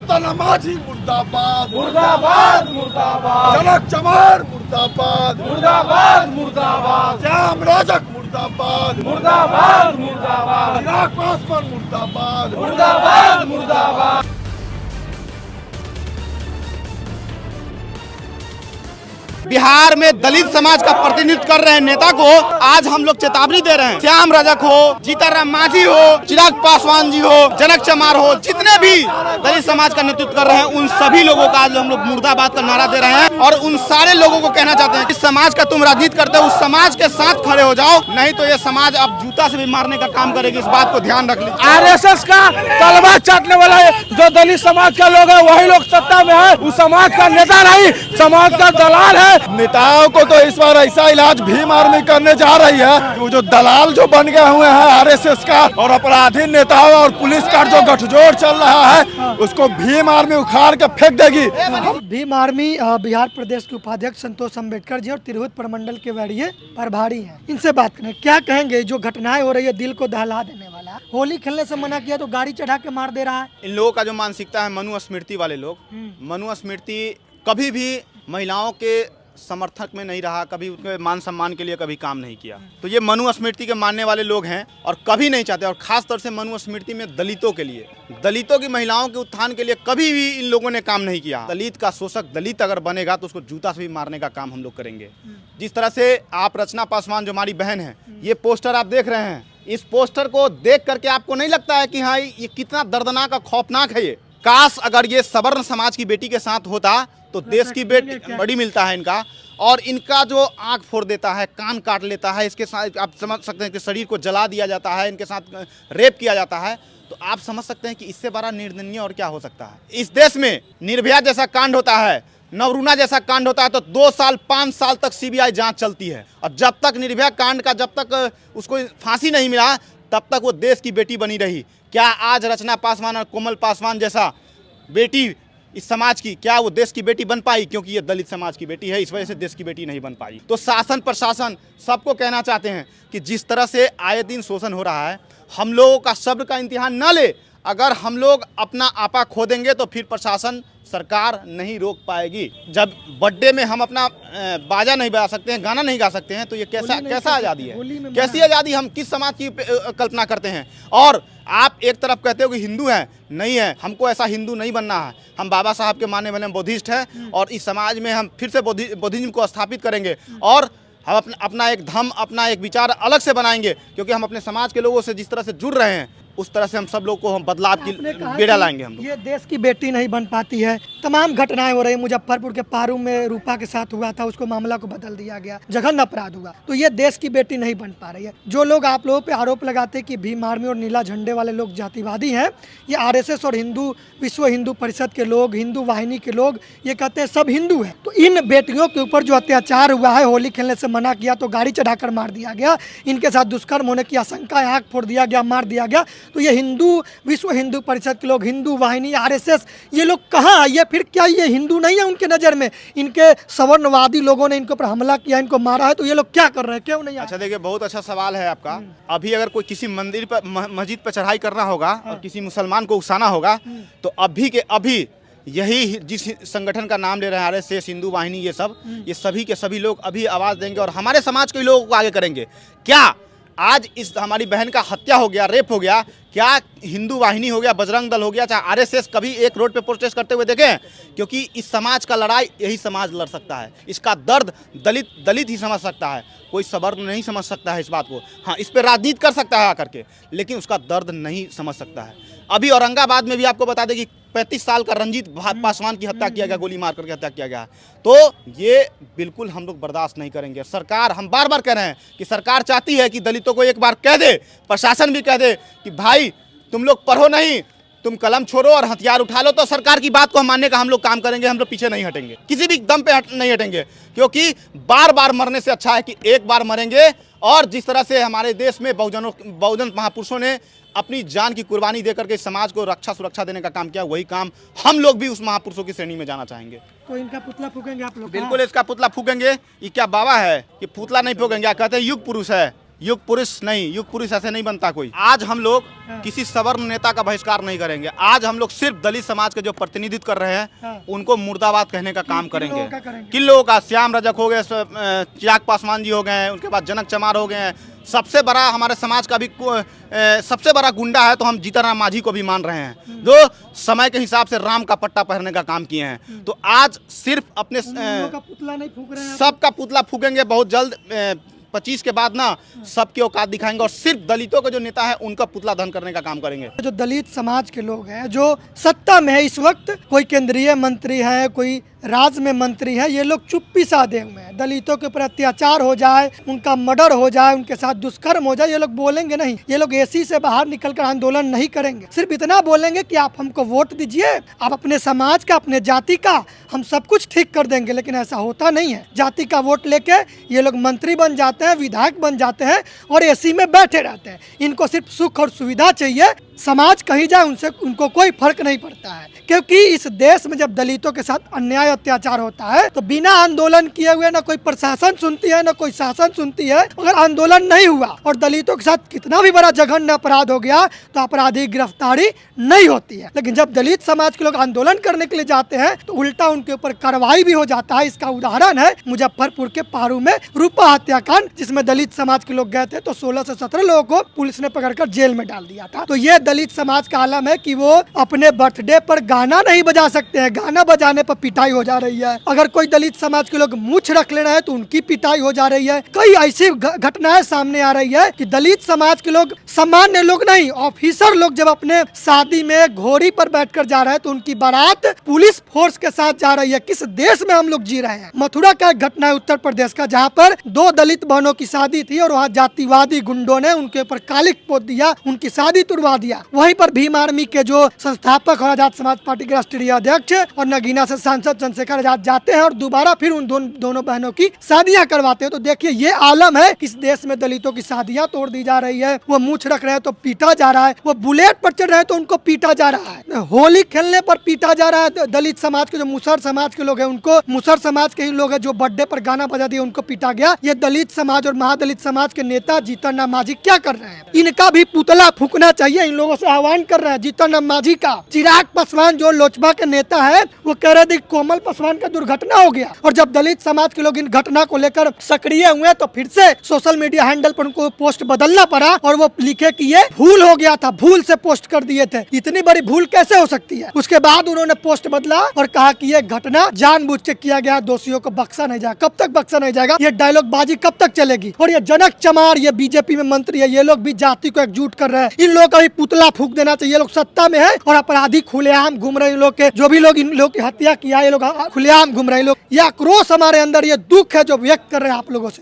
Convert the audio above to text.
नमाजी मुर्दाबाद मुर्दाबाद मुर्दाबाद, जनक चमार मुर्दाबाद मुर्दाबाद मुर्दाबाद, श्याम राजक मुर्दाबाद मुर्दाबाद मुर्दाबाद, चिराग पासवान मुर्दाबाद मुर्दाबाद मुर्दाबाद। बिहार में दलित समाज का प्रतिनिधित्व कर रहे नेता को आज हम लोग चेतावनी दे रहे हैं। श्याम रजक हो, जीतनराम मांझी हो, चिराग पासवान जी हो, जनक चमार हो, जितने भी दलित समाज का नेतृत्व कर रहे हैं उन सभी लोगों का आज हम लोग मुर्दाबाद का नारा दे रहे हैं और उन सारे लोगों को कहना चाहते हैं कि समाज का तुम राजनीति करते हो उस समाज के साथ खड़े हो जाओ, नहीं तो ये समाज अब जूता से भी मारने का काम करेगी। इस बात को ध्यान रख लीजिए। आरएसएस का तलवार चाटने वाला जो दलित समाज का लोग है वही लोग सत्ता में है, उस समाज का नेता नहीं, समाज का दलाल है। नेताओं को तो इस बार ऐसा इलाज भीम आर्मी करने जा रही है कि वो जो दलाल जो बन गए हुए हैं आरएसएस का और अपराधी नेताओं और पुलिस का जो गठजोड़ चल रहा है उसको भीम आर्मी उखाड़ के फेंक देगी। भीम आर्मी बिहार प्रदेश के उपाध्यक्ष संतोष अम्बेडकर जी और तिरहुत प्रमंडल के वरीय प्रभारी हैं। इनसे बात करें, क्या कहेंगे? जो घटनाएं हो रही है दिल को दहला देने वाला, होली खेलने से मना किया तो गाड़ी चढ़ा के मार दे रहा है। इन लोगों का जो मानसिकता है मनुस्मृति वाले लोग, मनुस्मृति कभी भी महिलाओं के समर्थक में नहीं रहा, कभी उनके मान सम्मान के लिए कभी काम नहीं किया। तो ये मनुस्मृति के मानने वाले लोग हैं और कभी नहीं चाहते, और खास तौर से मनुस्मृति में दलितों के लिए, दलितों की महिलाओं के उत्थान के लिए कभी भी इन लोगों ने काम नहीं किया। दलित का शोषक दलित अगर बनेगा तो उसको जूता से भी मारने का काम हम लोग करेंगे। जिस तरह से आप रचना पासवान जो हमारी बहन है, ये पोस्टर आप देख रहे हैं, इस पोस्टर को देख करके आपको नहीं लगता है कि हाँ ये कितना दर्दनाक और खौफनाक है? ये काश अगर ये सवर्ण समाज की बेटी के साथ होता तो देश की बेटी बड़ी मिलता है इनका, और इनका जो आंख फोड़ देता है, कान काट लेता है, इसके साथ आप समझ सकते हैं कि शरीर को जला दिया जाता है, इनके साथ रेप किया जाता है, तो आप समझ सकते हैं कि इससे बड़ा निर्दयनीय और क्या हो सकता है। इस देश में निर्भया जैसा कांड होता है, नवरूणा जैसा कांड होता है तो 2 साल 5 साल तक सीबीआई जांच चलती है, और जब तक निर्भया कांड का जब तक उसको फांसी नहीं मिला तब तक वो देश की बेटी बनी रही। क्या आज रचना पासवान और कोमल पासवान जैसा बेटी इस समाज की, क्या वो देश की बेटी बन पाई? क्योंकि ये दलित समाज की बेटी है, इस वजह से देश की बेटी नहीं बन पाई। तो शासन प्रशासन सबको कहना चाहते हैं कि जिस तरह से आए दिन शोषण हो रहा है, हम लोगों का सब्र का इम्तिहान न ले। अगर हम लोग अपना आपा खो देंगे तो फिर प्रशासन सरकार नहीं रोक पाएगी। जब बर्थडे में हम अपना बाजा नहीं बजा सकते हैं, गाना नहीं गा सकते हैं, तो ये कैसा आज़ादी है? कैसी आज़ादी? हम किस समाज की कल्पना करते हैं? और आप एक तरफ कहते हो कि हिंदू है, नहीं है, हमको ऐसा हिंदू नहीं बनना है। हम बाबा साहब के मानने वाले बुद्धिस्ट हैं और इस समाज में हम फिर से बुद्धिज्म को स्थापित करेंगे और हम अपना एक धर्म, अपना एक विचार अलग से बनाएंगे, क्योंकि हम अपने समाज के लोगों से जिस तरह से जुड़ रहे हैं उस तरह से हम सब लोग को हम बदलाव की बेड़ा लाएंगे। हम लोग ये देश की बेटी नहीं बन पाती है। तमाम घटनाएं हो रही है, मुजफ्फरपुर के पारू में रूपा के साथ हुआ था, उसको मामला को बदल दिया गया, जघन्य अपराध हुआ, तो ये देश की बेटी नहीं बन पा रही है। जो लोग आप लोगों पे आरोप लगाते हैं कि भीम आर्मी और नीला झंडे वाले लोग जातिवादी हैं, ये आरएसएस और विश्व हिंदू परिषद के लोग, हिंदू वाहिनी के लोग, ये कहते हैं सब हिंदू हैं। तो इन बेटियों के ऊपर जो अत्याचार हुआ है, होली खेलने से मना किया तो गाड़ी चढ़ाकर मार दिया गया, इनके साथ दुष्कर्म होने की आशंका है, आँख फोड़ दिया गया, मार दिया गया, तो ये हिंदू, विश्व हिंदू परिषद के लोग, हिंदू वाहिनी, आरएसएस, ये लोग कहाँ? ये फिर क्या ये हिंदू नहीं है उनके नज़र में? इनके सवर्णवादी लोगों ने इनके ऊपर हमला किया, इनको मारा है, तो ये लोग क्या कर रहे हैं? क्यों नहीं? अच्छा, देखिए, बहुत अच्छा सवाल है आपका। अभी अगर कोई किसी मंदिर पर, मस्जिद पर चढ़ाई करना होगा और किसी मुसलमान को उकसाना होगा तो अभी के अभी यही जिस संगठन का नाम ले रहे हैं आरएसएस, हिंदू वाहिनी, ये सभी के सभी लोग अभी आवाज़ देंगे और हमारे समाज के लोगों को आगे करेंगे। क्या आज इस हमारी बहन का हत्या हो गया, रेप हो गया, क्या हिंदू वाहिनी हो गया, बजरंग दल हो गया, चाहे आरएसएस कभी एक रोड पे प्रोटेस्ट करते हुए देखें? क्योंकि इस समाज का लड़ाई यही समाज लड़ सकता है। इसका दर्द दलित ही समझ सकता है, कोई सवर्ण नहीं समझ सकता है इस बात को। हाँ, इस पर राजनीति कर सकता है आकर के, लेकिन उसका दर्द नहीं समझ सकता है। अभी औरंगाबाद में भी आपको बता दें कि 35 साल का रंजीत पासवान की हत्या किया गया, गोली मार करके हत्या किया गया। तो ये बिल्कुल हम लोग बर्दाश्त नहीं करेंगे। सरकार, हम बार बार कह रहे हैं कि सरकार चाहती है कि दलितों को एक बार कह दे, प्रशासन भी कह दे कि भाई तुम लोग पढ़ो नहीं, तुम कलम छोड़ो और हथियार उठा लो, तो सरकार की बात को हम मानने का हम लोग काम करेंगे। हम लोग पीछे नहीं हटेंगे, किसी भी दम पे नहीं हटेंगे, क्योंकि बार बार मरने से अच्छा है कि एक बार मरेंगे। और जिस तरह से हमारे देश में बहुजन महापुरुषों ने अपनी जान की कुर्बानी देकर के समाज को रक्षा सुरक्षा देने का काम किया, वही काम हम लोग भी उस महापुरुषों की श्रेणी में जाना चाहेंगे। तो इनका पुतला फूकेंगे आप लोग? बिल्कुल इसका पुतला फूकेंगे। ये क्या बाबा है कि पुतला नहीं फूकेंगे? कहते हैं युग पुरुष है, युग पुरुष नहीं, युग पुरुष ऐसे नहीं बनता कोई। आज हम लोग किसी सवर्ण नेता का बहिष्कार नहीं करेंगे। आज हम लोग सिर्फ दलित समाज के जो प्रतिनिधित्व कर रहे हैं उनको मुर्दाबाद कहने का काम करेंगे। किन लोगों का? श्याम रजक हो गए, चिराग पासवान जी हो गए, उनके बाद जनक चमार हो गए हैं। सबसे बड़ा हमारे समाज का भी सबसे बड़ा गुंडा है तो हम जीतनराम मांझी को भी मान रहे हैं, जो समय के हिसाब से राम का पट्टा पहनने का काम किए हैं। तो आज सिर्फ अपने का पुतला नहीं फूक रहे हैं, सबका पुतला फूकेंगे बहुत जल्द। 25 के बाद ना सबकी औकात दिखाएंगे और सिर्फ दलितों के जो नेता है उनका पुतला दहन करने का काम करेंगे। जो दलित समाज के लोग हैं जो सत्ता में है इस वक्त, कोई केंद्रीय मंत्री है, कोई राज्य में मंत्री है, ये लोग चुप्पी साधे हुए हैं। दलितों के ऊपर अत्याचार हो जाए, उनका मर्डर हो जाए, उनके साथ दुष्कर्म हो जाए, ये लोग बोलेंगे नहीं। ये लोग एसी से बाहर निकलकर आंदोलन नहीं करेंगे। सिर्फ इतना बोलेंगे कि आप हमको वोट दीजिए, आप अपने समाज का, अपने जाति का, हम सब कुछ ठीक कर देंगे। लेकिन ऐसा होता नहीं है। जाति का वोट लेके ये लोग मंत्री बन जाते हैं, विधायक बन जाते हैं और एसी में बैठे रहते हैं। इनको सिर्फ सुख और सुविधा चाहिए। समाज कहीं जाए उनसे उनको कोई फर्क नहीं पड़ता है, क्योंकि इस देश में जब दलितों के साथ अन्याय अत्याचार होता है तो बिना आंदोलन किए हुए ना कोई प्रशासन सुनती है, ना कोई शासन सुनती है। अगर आंदोलन नहीं हुआ और दलितों के साथ कितना भी बड़ा जघन्य अपराध हो गया तो अपराधी गिरफ्तारी नहीं होती है। लेकिन जब दलित समाज के लोग आंदोलन करने के लिए जाते हैं तो उल्टा उनके ऊपर कार्रवाई भी हो जाता है। इसका उदाहरण है मुजफ्फरपुर के पारू में रूपा हत्याकांड, जिसमें दलित समाज के लोग गए थे तो 16 से 17 लोगों को पुलिस ने पकड़कर जेल में डाल दिया था। तो ये दलित समाज का आलम है कि वो अपने बर्थडे पर गाना नहीं बजा सकते हैं, गाना बजाने पर पिटाई हो जा रही है। अगर कोई दलित समाज के लोग मूछ रख ले रहे हैं तो उनकी पिटाई हो जा रही है। कई ऐसी घटनाएं सामने आ रही है कि दलित समाज के लोग, सामान्य लोग नहीं, ऑफिसर लोग जब अपने शादी में घोड़ी पर बैठकर जा रहे हैं तो उनकी बारात पुलिस फोर्स के साथ जा रही है। किस देश में हम लोग जी रहे हैं? मथुरा का एक घटना है उत्तर प्रदेश का, जहाँ पर 2 दलित बहनों की शादी थी और वहाँ जातिवादी गुंडों ने उनके ऊपर कालिक पोत दिया, उनकी शादी तुड़वा दिया। वहीं पर भीम आर्मी के जो संस्थापक और आजाद समाज पार्टी के राष्ट्रीय अध्यक्ष और नगीना से सांसद चंद्रशेखर आजाद जाते हैं और दोबारा फिर उन दोनों बहनों की शादियां करवाते हैं। तो देखिए ये आलम है, किस देश में दलितों की शादियां तोड़ दी जा रही है। वो मूछ रख रहे हैं तो पीटा जा रहा है, वो बुलेट पर चढ़ रहे हैं तो उनको पीटा जा रहा है, होली खेलने पर पीटा जा रहा है। दलित समाज के जो मुसहर समाज के लोग हैं उनको, मुसहर समाज के ही लोग हैं जो बर्थडे पर गाना बजा दिए उनको पीटा गया। ये दलित समाज और महादलित समाज के नेता जीतनराम मांझी क्या कर रहे हैं? इनका भी पुतला फूकना चाहिए। इन लोगों से आह्वान कर रहे हैं जीतनराम मांझी का। चिराग पासवान जो लोजपा के नेता है वो कह रहे थे कोमल पासवान का दुर्घटना हो गया, और जब दलित समाज के लोग इन घटना को लेकर सक्रिय हुए तो फिर से सोशल मीडिया हैंडल पर उनको पोस्ट बदलना पड़ा और वो लिखे कि ये भूल हो गया था, भूल से पोस्ट कर दिए थे। इतनी बड़ी भूल कैसे हो सकती है? उसके बाद उन्होंने पोस्ट बदला और कहा कि ये घटना जानबूझ के किया गया, दोषियों को बख्शा नहीं जाएगा। कब तक बख्शा नहीं जाएगा? ये डायलॉग बाजी कब तक चलेगी? और ये जनक चमार, ये बीजेपी में मंत्री है, ये लोग भी जाति को एकजुट कर रहे हैं। इन लोगों का भी पुतला फूक देना चाहिए। ये लोग सत्ता में है और अपराधी खुलेआम घूम रहे हैं। लोग के जो भी लोग इन लोग की हत्या किया, ये लोग खुलेआम घूम रहे हैं। लोग ये आक्रोश हमारे अंदर, ये दुख है जो व्यक्त कर रहे हैं आप लोगों से।